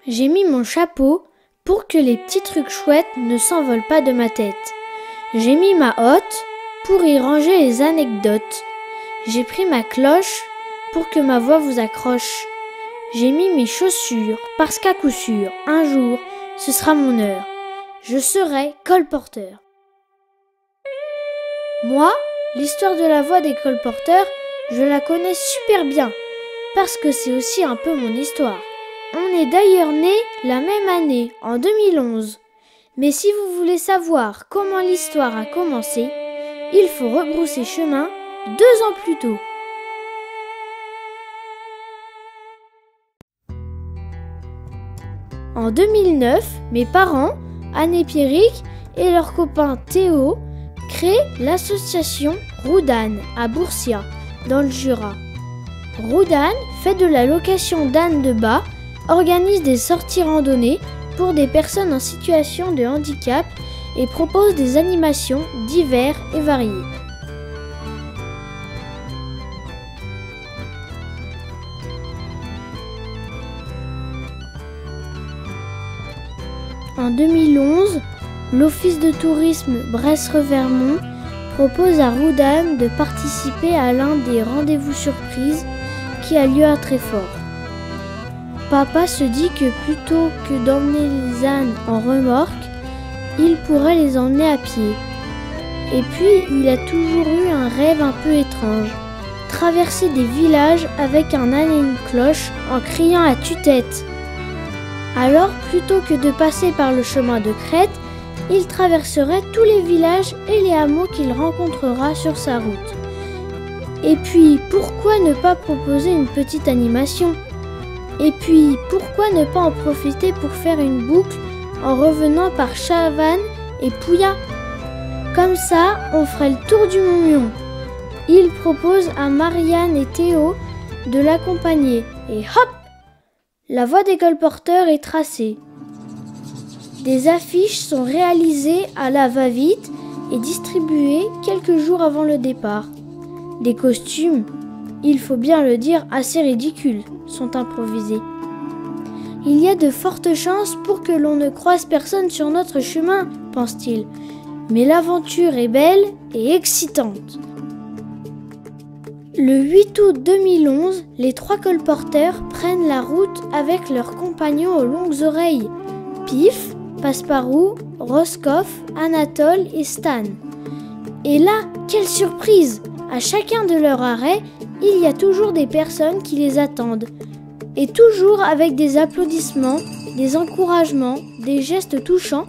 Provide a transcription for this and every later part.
J'ai mis mon chapeau pour que les petits trucs chouettes ne s'envolent pas de ma tête. J'ai mis ma hotte pour y ranger les anecdotes. J'ai pris ma cloche pour que ma voix vous accroche. J'ai mis mes chaussures parce qu'à coup sûr, un jour, ce sera mon heure. Je serai colporteur. Moi, l'histoire de la voix des colporteurs, je la connais super bien parce que c'est aussi un peu mon histoire. On est d'ailleurs nés la même année, en 2011. Mais si vous voulez savoir comment l'histoire a commencé, il faut rebrousser chemin 2 ans plus tôt. En 2009, mes parents, Anne et Pierrick et leur copain Théo créent l'association Roudane à Boursia, dans le Jura. Roudane fait de la location d'ânes de bât, organise des sorties randonnées pour des personnes en situation de handicap et propose des animations diverses et variées. En 2011, l'Office de tourisme Bresse-Revermont propose à Roudane de participer à l'un des rendez-vous surprises qui a lieu à Treffort. Papa se dit que plutôt que d'emmener les ânes en remorque, il pourrait les emmener à pied. Et puis, il a toujours eu un rêve un peu étrange. Traverser des villages avec un âne et une cloche en criant à tue-tête. Alors, plutôt que de passer par le chemin de crête, il traverserait tous les villages et les hameaux qu'il rencontrera sur sa route. Et puis, pourquoi ne pas proposer une petite animation ? Et puis, pourquoi ne pas en profiter pour faire une boucle en revenant par Chavannes et Pouillat ? Comme ça, on ferait le tour du Mont-Mion. Il propose à Marianne et Théo de l'accompagner. Et hop ! La voie des colporteurs est tracée. Des affiches sont réalisées à la va-vite et distribuées quelques jours avant le départ. Des costumes, il faut bien le dire, assez ridicules, sont improvisés. Il y a de fortes chances pour que l'on ne croise personne sur notre chemin, pense-t-il. Mais l'aventure est belle et excitante. Le 8 août 2011, les 3 colporteurs prennent la route avec leurs compagnons aux longues oreilles, Pif, Passepartout, Roscoff, Anatole et Stan. Et là, quelle surprise! À chacun de leurs arrêts, il y a toujours des personnes qui les attendent. Et toujours avec des applaudissements, des encouragements, des gestes touchants,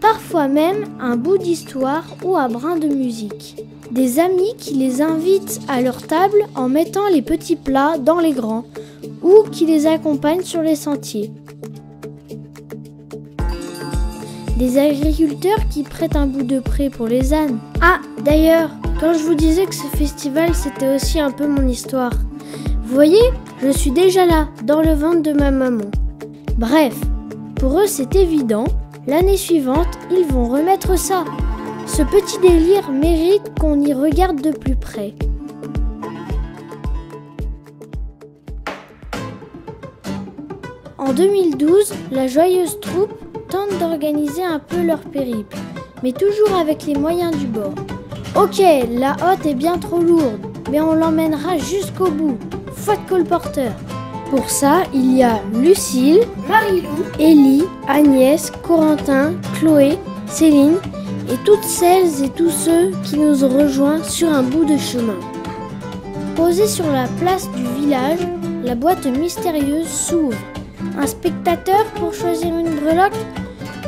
parfois même un bout d'histoire ou un brin de musique. Des amis qui les invitent à leur table en mettant les petits plats dans les grands ou qui les accompagnent sur les sentiers. Des agriculteurs qui prêtent un bout de pré pour les ânes. Ah, d'ailleurs, quand je vous disais que ce festival c'était aussi un peu mon histoire, vous voyez, je suis déjà là, dans le ventre de ma maman. Bref, pour eux c'est évident, l'année suivante, ils vont remettre ça. Ce petit délire mérite qu'on y regarde de plus près. En 2012, la joyeuse troupe tente d'organiser un peu leur périple, mais toujours avec les moyens du bord. Ok, la hotte est bien trop lourde, mais on l'emmènera jusqu'au bout. Foi de colporteur. Pour ça, il y a Lucille, Marie-Lou, Élie, Agnès, Corentin, Chloé, Céline et toutes celles et tous ceux qui nous ont rejoints sur un bout de chemin. Posée sur la place du village, la boîte mystérieuse s'ouvre. Un spectateur pour choisir une breloque?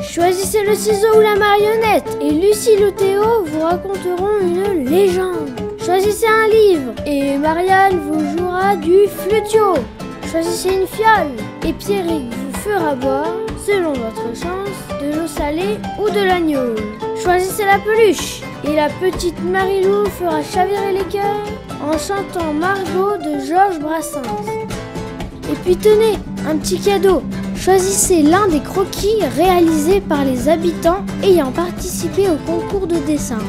Choisissez le ciseau ou la marionnette et Lucille ou Théo vous raconteront une légende. Choisissez un livre et Marianne vous jouera du flutio. Choisissez une fiole et Pierrick vous fera boire, selon votre chance, de l'eau salée ou de l'agneau. Choisissez la peluche et la petite Marie-Lou fera chavirer les cœurs en chantant Margot de Georges Brassens. Et puis tenez, un petit cadeau. Choisissez l'un des croquis réalisés par les habitants ayant participé au concours de dessin.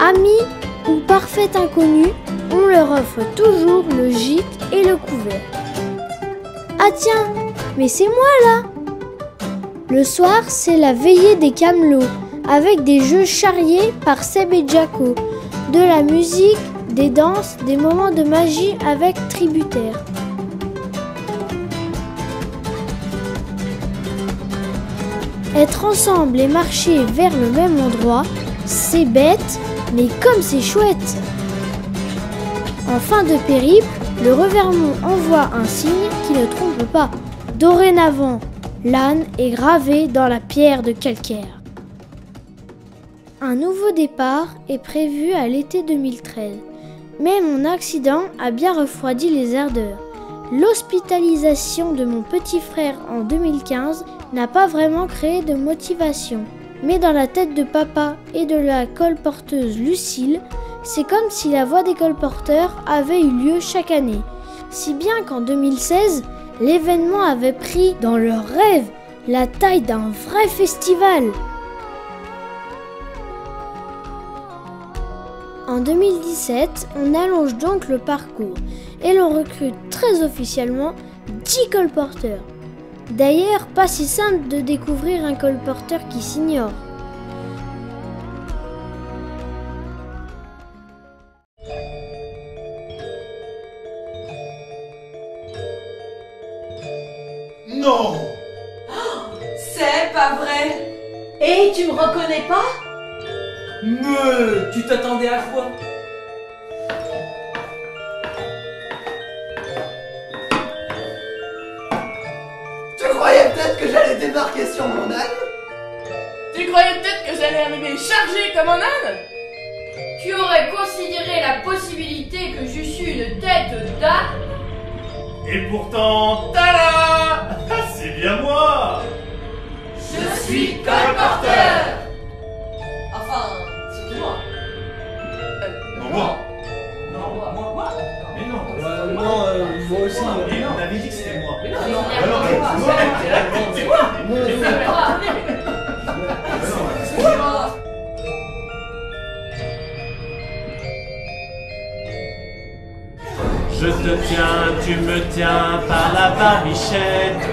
Amis ou parfaits inconnus, on leur offre toujours le gîte et le couvert. Ah tiens, mais c'est moi là! Le soir, c'est la veillée des Camelots, avec des jeux charriés par Seb et Jaco, de la musique, des danses, des moments de magie avec tributaires. Être ensemble et marcher vers le même endroit, c'est bête, mais comme c'est chouette! En fin de périple, le Revermont envoie un signe qui ne trompe pas. Dorénavant, l'âne est gravé dans la pierre de calcaire. Un nouveau départ est prévu à l'été 2013, mais mon accident a bien refroidi les ardeurs. L'hospitalisation de mon petit frère en 2015 n'a pas vraiment créé de motivation. Mais dans la tête de papa et de la colporteuse Lucille, c'est comme si la voie des colporteurs avait eu lieu chaque année. Si bien qu'en 2016, l'événement avait pris, dans leur rêve, la taille d'un vrai festival. En 2017, on allonge donc le parcours et l'on recrute très officiellement 10 colporteurs. D'ailleurs, pas si simple de découvrir un colporteur qui s'ignore. Non! C'est pas vrai! Et tu me reconnais pas? Mais tu t'attendais à quoi? Tu croyais peut-être que j'allais débarquer sur mon âne? Tu croyais peut-être que j'allais arriver chargé comme un âne? Tu aurais considéré la possibilité que j'eusse une tête d'âne? Et pourtant, tada! C'est bien moi! Je suis colporteur! Enfin, c'est moi. Non, moi! Moi. Mais non! Moi aussi. Mais on avait dit que c'était moi! Mais non, Alors, c'est moi. c'est moi! Je te tiens, tu me tiens par la barbichette.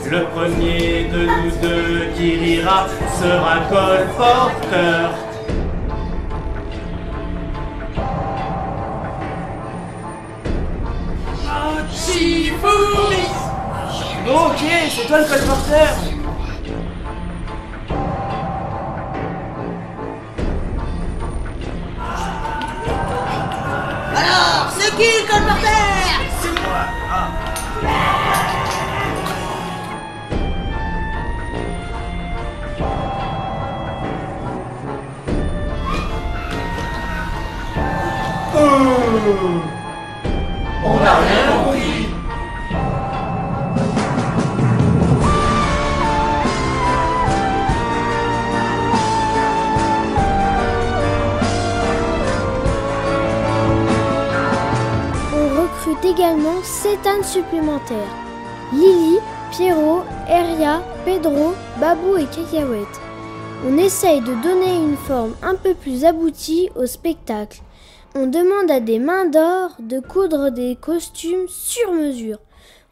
Le premier de nous deux qui rira sera colporteur. Chifouri! Bon, ok, c'est toi le colporteur. Alors, c'est qui le colporteur? On n'a rien compris. On recrute également 7 ânes supplémentaires. Lily, Pierrot, Eria, Pedro, Babou et Cacahuète. On essaye de donner une forme un peu plus aboutie au spectacle. On demande à des mains d'or de coudre des costumes sur mesure.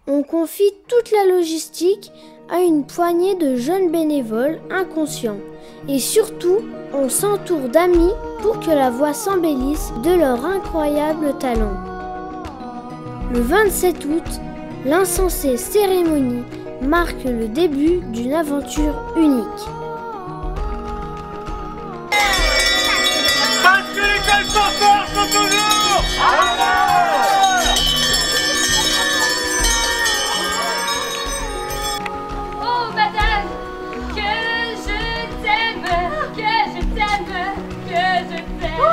On confie toute la logistique à une poignée de jeunes bénévoles inconscients. Et surtout, on s'entoure d'amis pour que la voix s'embellisse de leur incroyable talent. Le 27 août, l'insensée cérémonie marque le début d'une aventure unique. Parce que les colporteurs sont toujours Oh madame, que je t'aime, que je t'aime, que je t'aime.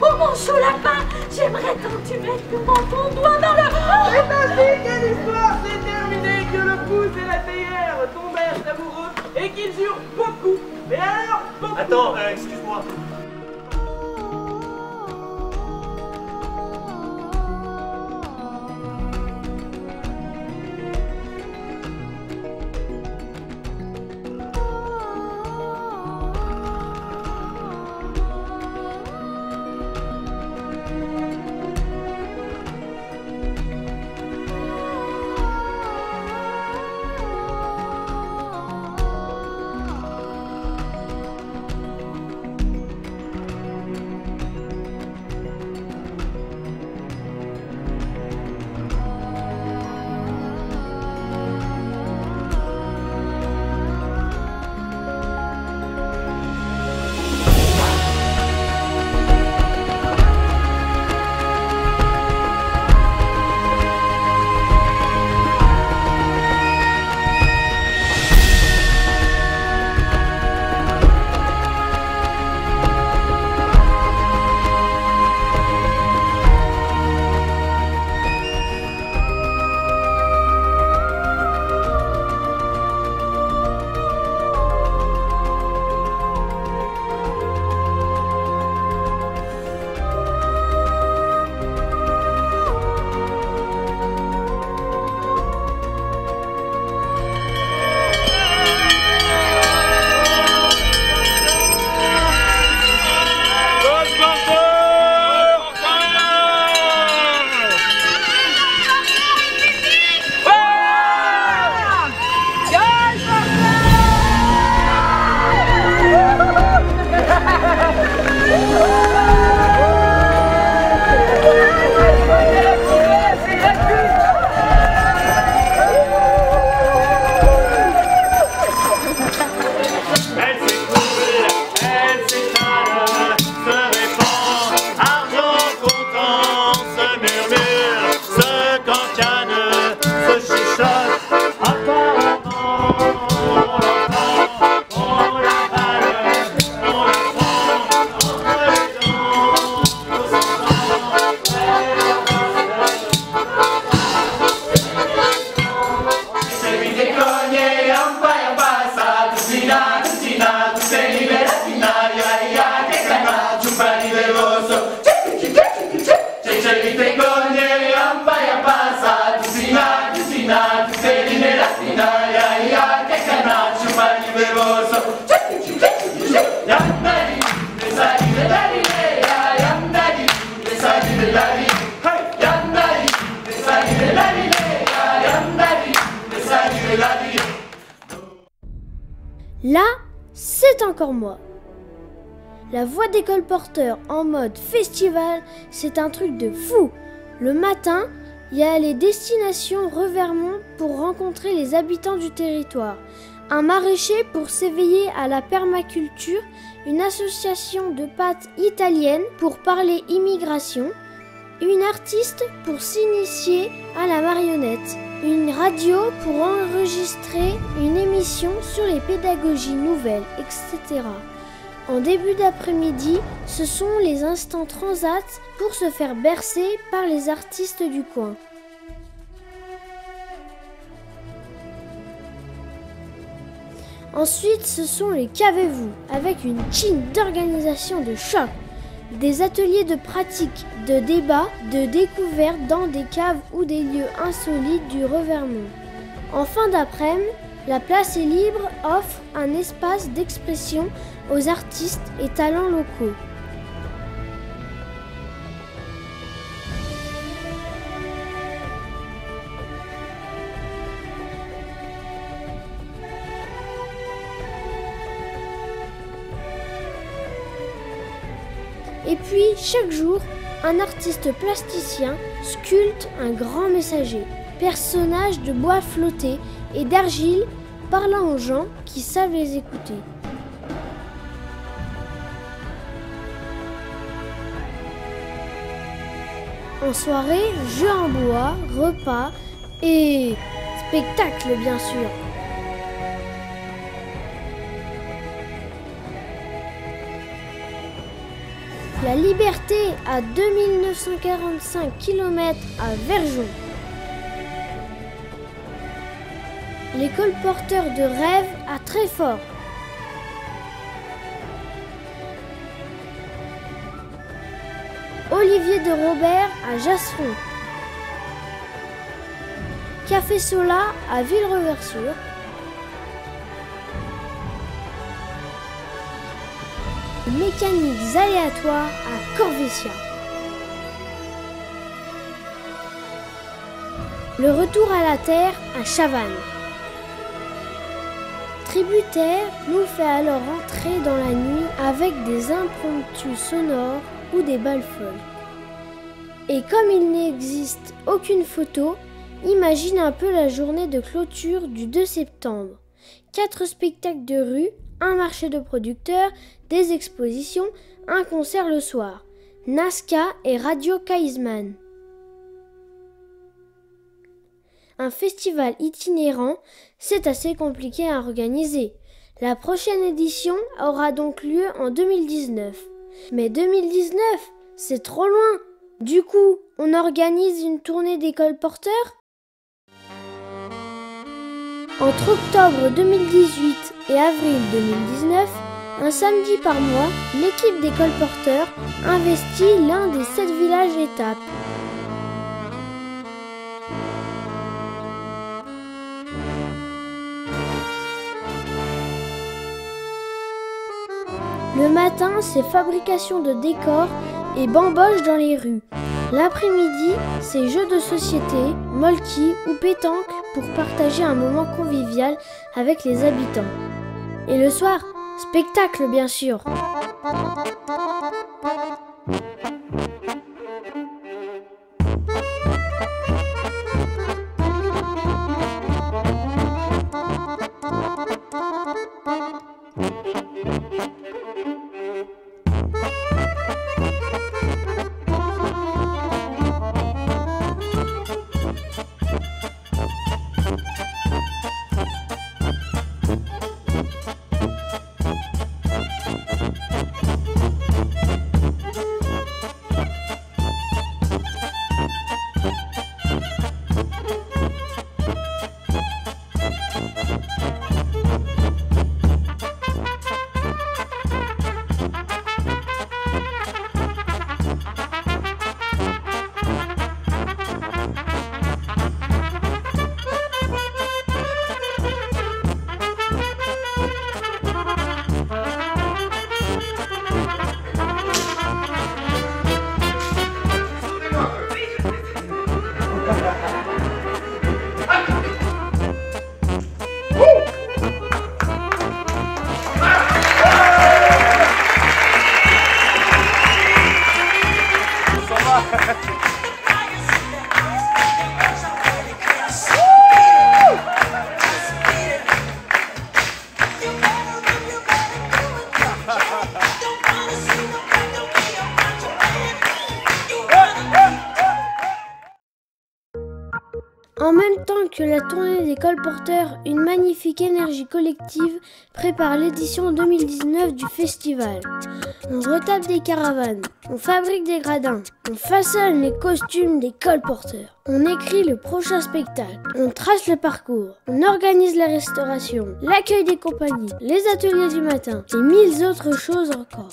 Oh mon chaud lapin, j'aimerais tant que tu mettes ton doigt dans le... C'est ainsi que l'histoire s'est terminée, que le pouce et la théière tombèrent amoureux et qu'ils eurent beaucoup. Mais alors, beaucoup. Attends, excuse-moi. encore moi. La voix des colporteurs en mode festival, c'est un truc de fou. Le matin, il y a les destinations Revermont pour rencontrer les habitants du territoire, un maraîcher pour s'éveiller à la permaculture, une association de pâtes italiennes pour parler immigration, une artiste pour s'initier à la marionnette, une radio pour enregistrer une émission sur les pédagogies nouvelles, etc. En début d'après-midi, ce sont les instants transat pour se faire bercer par les artistes du coin. Ensuite, ce sont les Qu'avez-vous, avec une chine d'organisation de choc, des ateliers de pratique, de débat, de découverte dans des caves ou des lieux insolites du Revermont. En fin d'après-midi, la place est libre offre un espace d'expression aux artistes et talents locaux. Et puis, chaque jour, un artiste plasticien sculpte un grand messager, personnage de bois flotté et d'argile parlant aux gens qui savent les écouter. En soirée, jeux en bois, repas et spectacle bien sûr. La Liberté à 2945 km à Verjon. Les colporteurs de rêve à Treffort. Olivier de Robert à Jasseron. Café Sola à Villereversure. Mécaniques aléatoires à Corvésia. Le retour à la terre à Chavannes. Tributaire nous fait alors entrer dans la nuit avec des impromptus sonores ou des balles folles. Et comme il n'existe aucune photo, imagine un peu la journée de clôture du 2 septembre. 4 spectacles de rue, un marché de producteurs, des expositions, un concert le soir. Nazca et Radio Kaisman. Un festival itinérant, c'est assez compliqué à organiser. La prochaine édition aura donc lieu en 2019. Mais 2019, c'est trop loin. Du coup, on organise une tournée des colporteurs ? Entre octobre 2018 et avril 2019, un samedi par mois, l'équipe des colporteurs investit l'un des 7 villages étapes. Le matin, c'est fabrication de décors et bamboche dans les rues. L'après-midi, c'est jeux de société, molki ou pétanque pour partager un moment convivial avec les habitants. Et le soir, spectacle bien sûr. En même temps que la tournée des colporteurs, une magnifique énergie collective prépare l'édition 2019 du festival. On retape des caravanes, on fabrique des gradins, on façonne les costumes des colporteurs, on écrit le prochain spectacle, on trace le parcours, on organise la restauration, l'accueil des compagnies, les ateliers du matin et 1000 autres choses encore.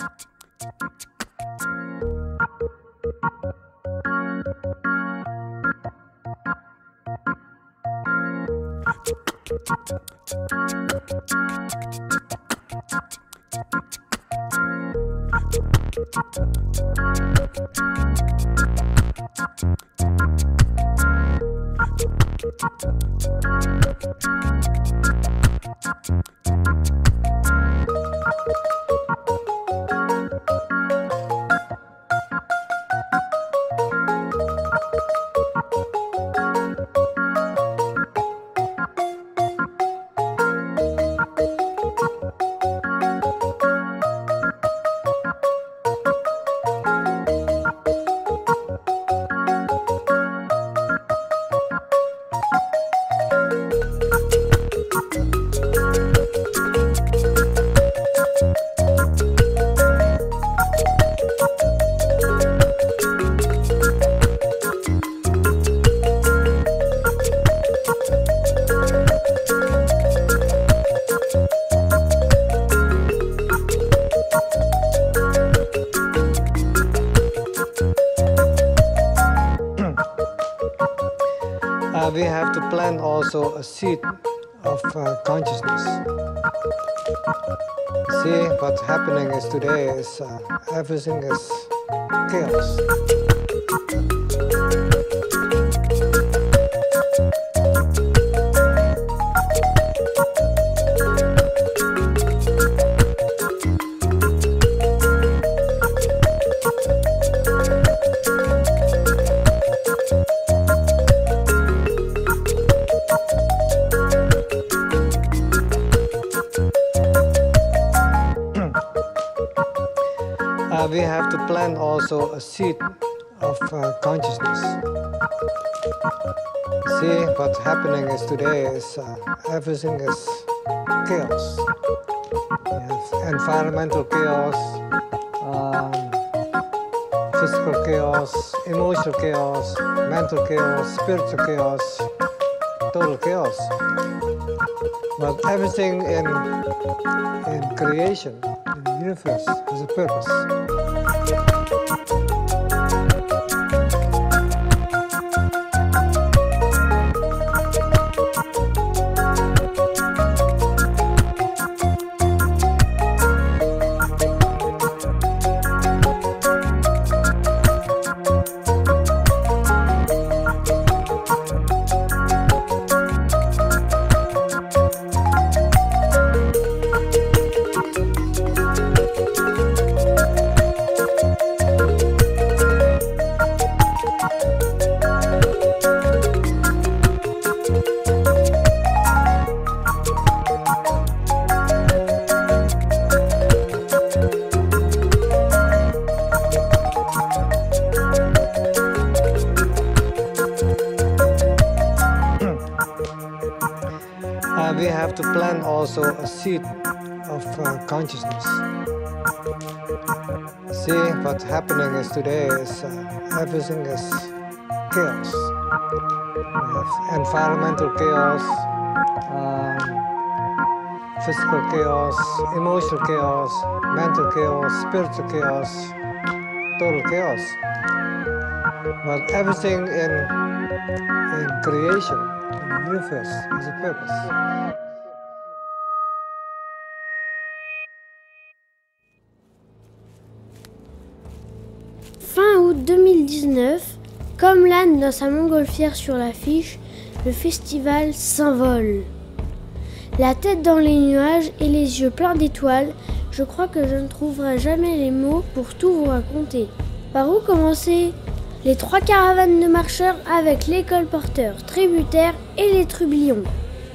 We have to plant also a seed of consciousness. See, what's happening is today is everything is chaos. We have to plant also a seed of consciousness. See, what's happening is today is everything is chaos. We have environmental chaos, physical chaos, emotional chaos, mental chaos, spiritual chaos, total chaos. But everything in creation, in the universe, has a purpose. We have to plant also a seed of consciousness. See, what's happening is today is everything is chaos. We have environmental chaos, physical chaos, emotional chaos, mental chaos, spiritual chaos, total chaos. But everything in creation, in the universe, has a purpose. Fin août 2019, comme l'âne dans sa montgolfière sur l'affiche, le festival s'envole. La tête dans les nuages et les yeux pleins d'étoiles, je crois que je ne trouverai jamais les mots pour tout vous raconter. Par où commencer ? Les 3 caravanes de marcheurs avec les colporteurs tributaires et les trublions.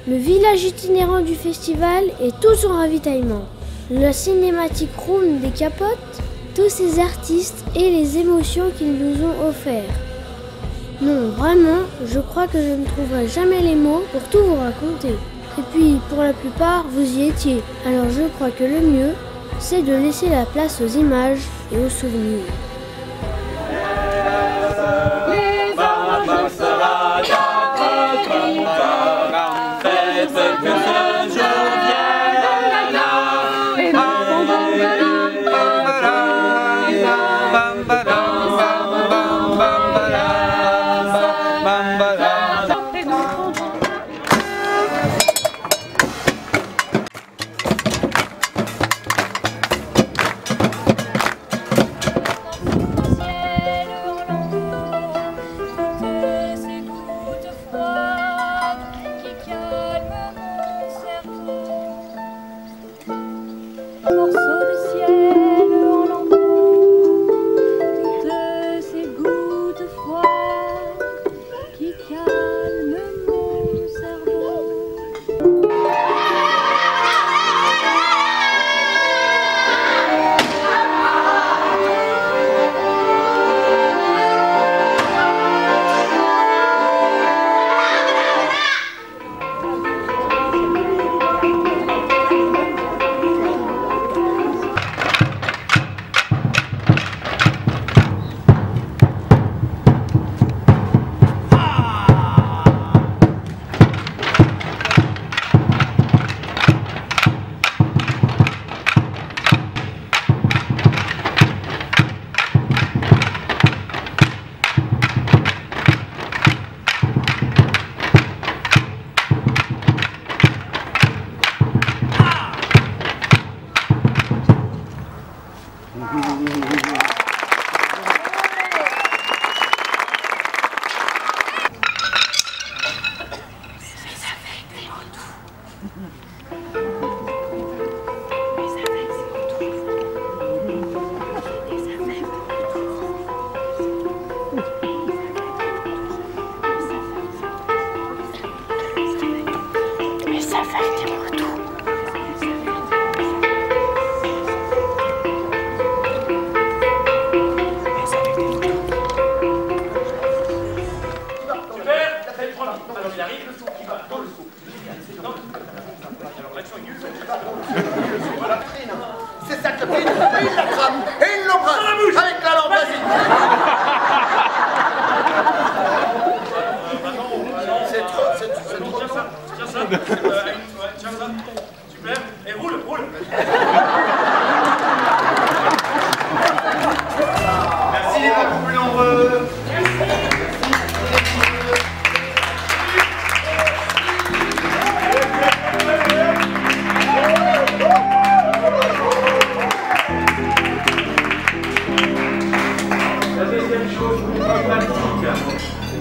Le village itinérant du festival et tout son ravitaillement. La cinématique room des capotes, tous ces artistes et les émotions qu'ils nous ont offerts. Non, vraiment, je crois que je ne trouverai jamais les mots pour tout vous raconter. Et puis, pour la plupart, vous y étiez. Alors je crois que le mieux, c'est de laisser la place aux images et aux souvenirs. C'est ça que le prix, il la crame et il l'embrasse avec la lampe, vas-y. C'est trop. Tiens ça. Tiens ça. Super. Et roule. Merci les beaucoup plus nombreux.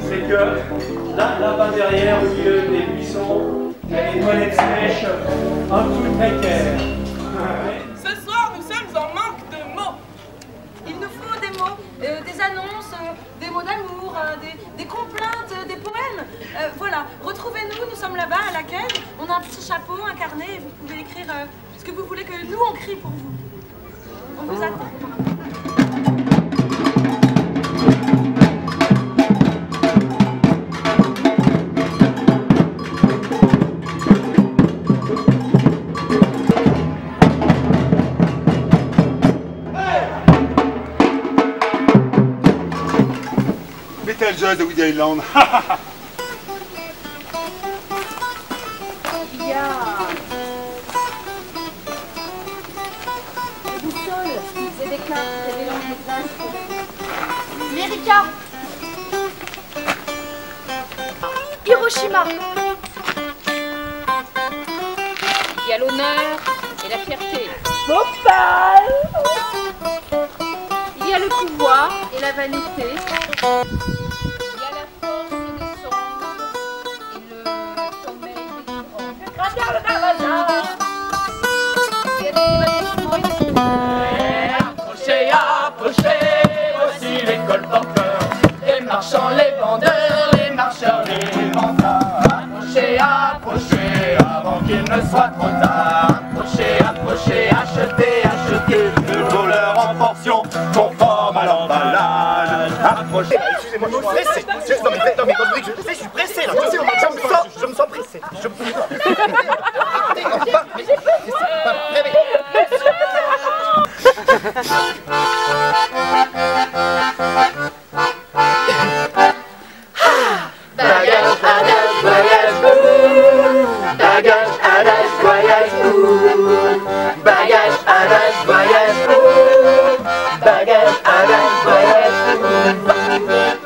C'est que là-bas derrière, au milieu des buissons, il y a des toilettes sèches, un peu précaires. Ce soir, nous sommes en manque de mots. Il nous faut des mots, des annonces, des mots d'amour, des complaintes, des poèmes. Voilà, retrouvez-nous, nous sommes là-bas à la quai. On a un petit chapeau, un carnet, et vous pouvez écrire ce que vous voulez que nous on crie pour vous. On vous attend. Betelgeuse de Woody Island. Il y a des boussoles, c'est des cartes, des mélanges d'exacts. Mérika. Hiroshima. Il y a l'honneur et la fierté. Bhopal. Il y a le pouvoir et la vanité. Il y a la force des songes et le sommeil des grands. Il y a des événements. Approchez, voici les colporteurs. marchands, les vendeurs, les marcheurs, les vantards. Approchez, approchez, avant qu'il ne soit trop tard. Approchez, approchez, achetez, achetez. Le voleur en portion, conforme à l'emballage. Approchez. Excusez-moi, je suis pressé. Non mais je suis pressé là. Je me sens pressé. Bagage, adage, voyage, ouh. Bagage, adage, voyage, ouh. Bagage, adage, voyage, ouh. Bagage, adage, voyage, ouh.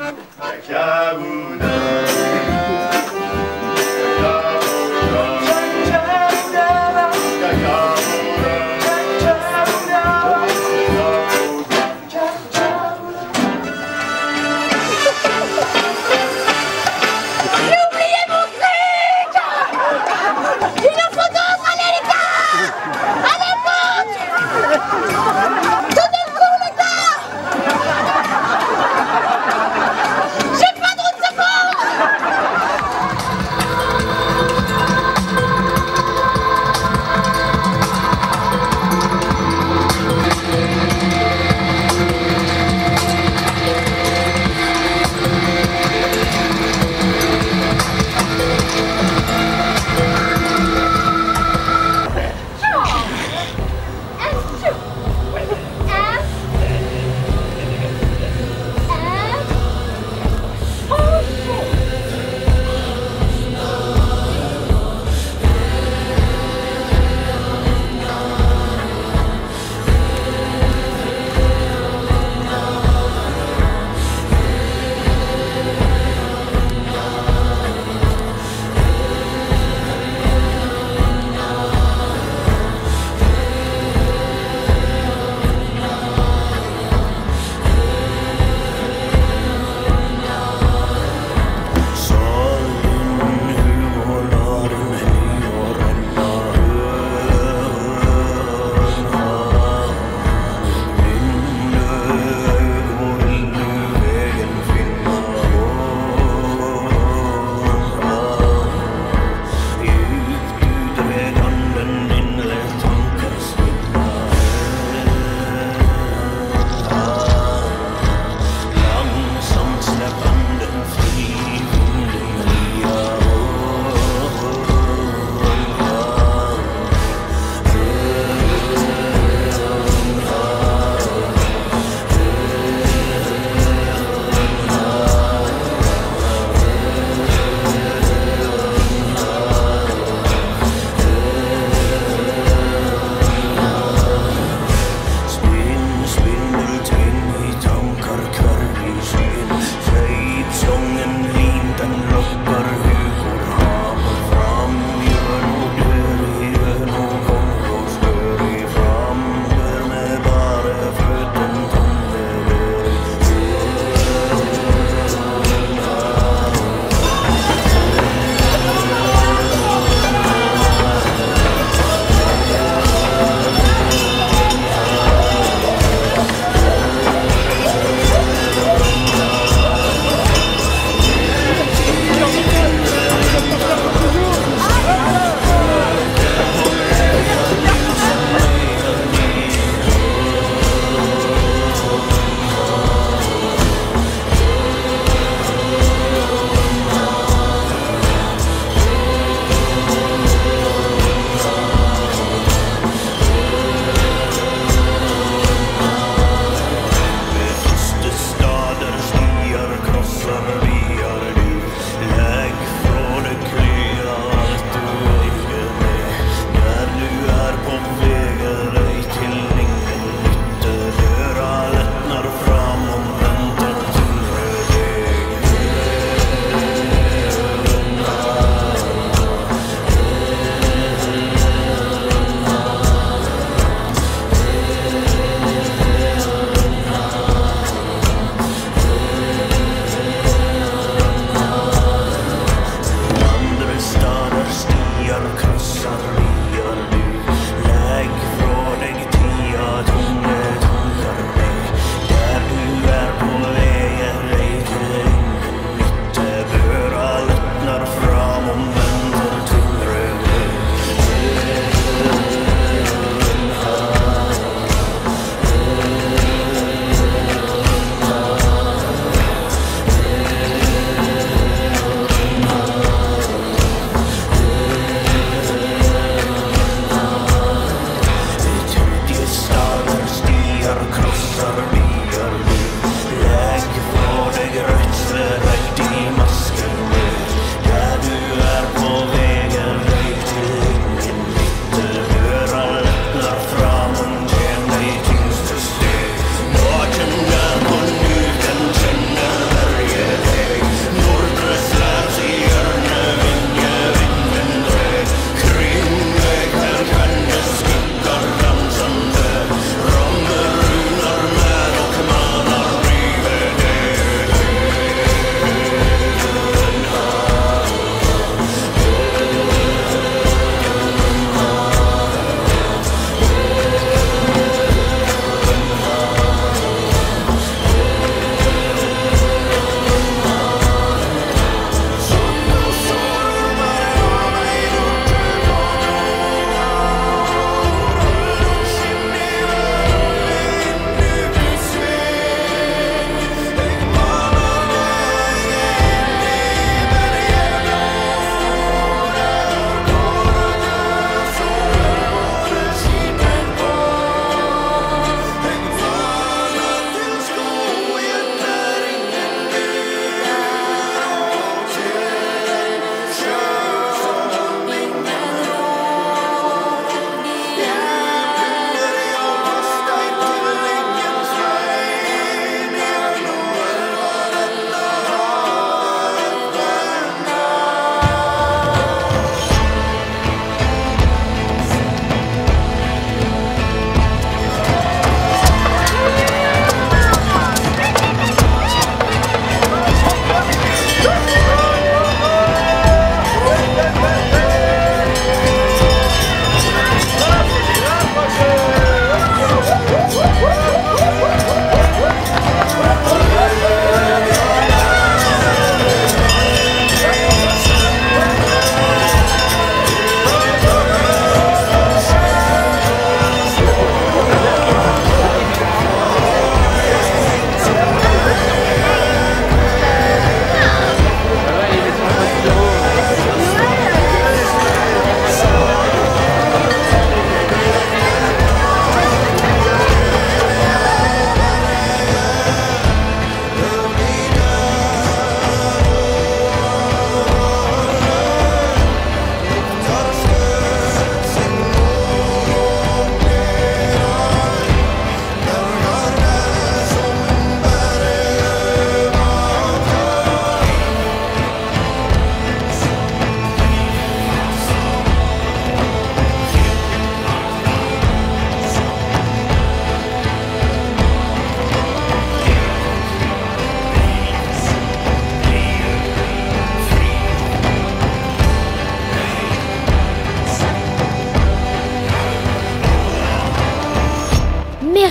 Svindel, tvinn í tankar, hverfi svinn, hleyp sjónin lín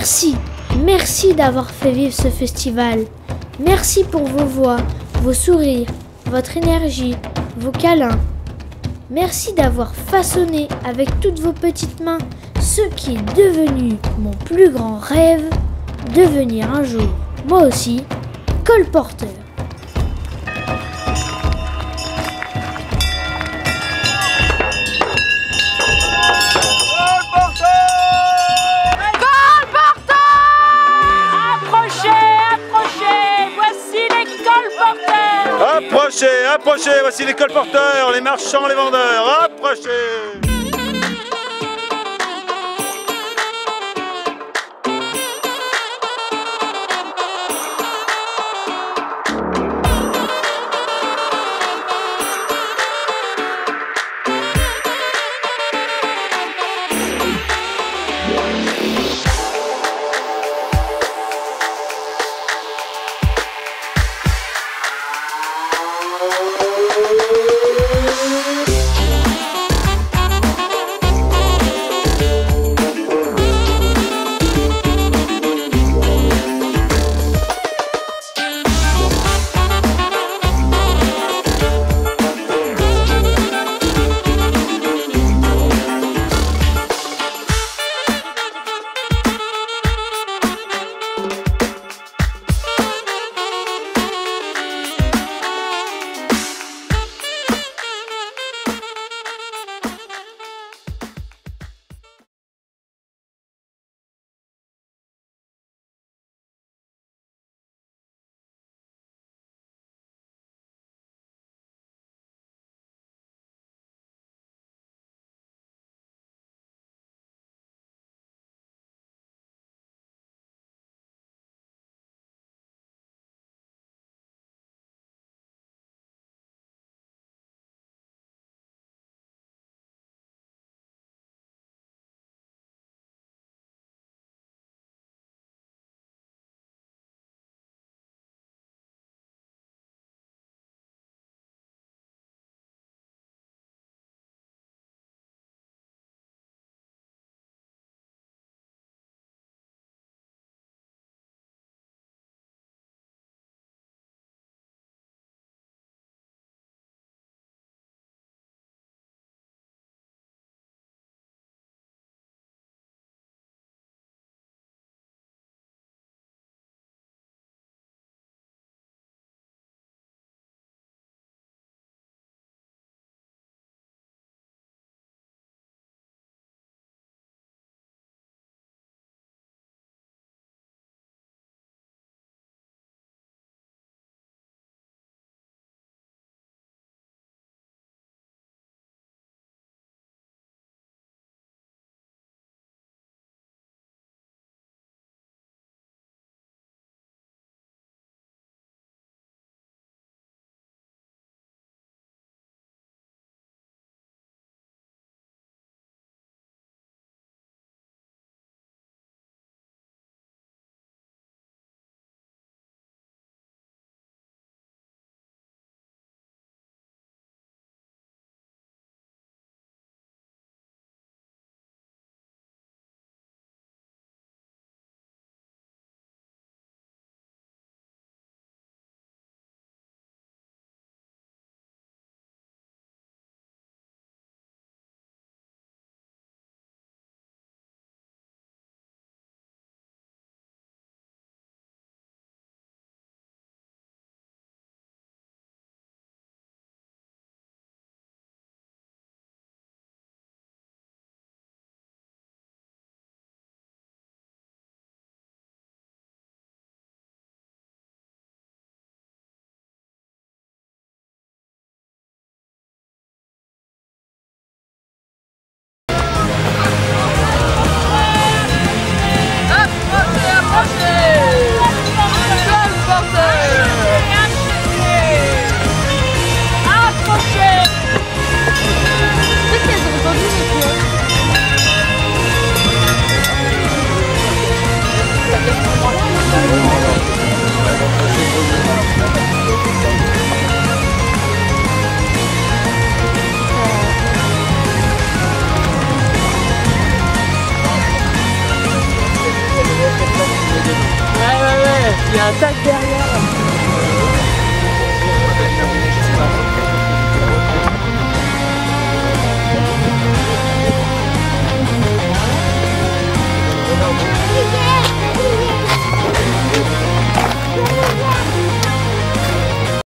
Merci, merci d'avoir fait vivre ce festival. Merci pour vos voix, vos sourires, votre énergie, vos câlins. Merci d'avoir façonné avec toutes vos petites mains ce qui est devenu mon plus grand rêve, devenir un jour, moi aussi, colporteur. Approchez, approchez, voici les colporteurs, les marchands, les vendeurs, approchez!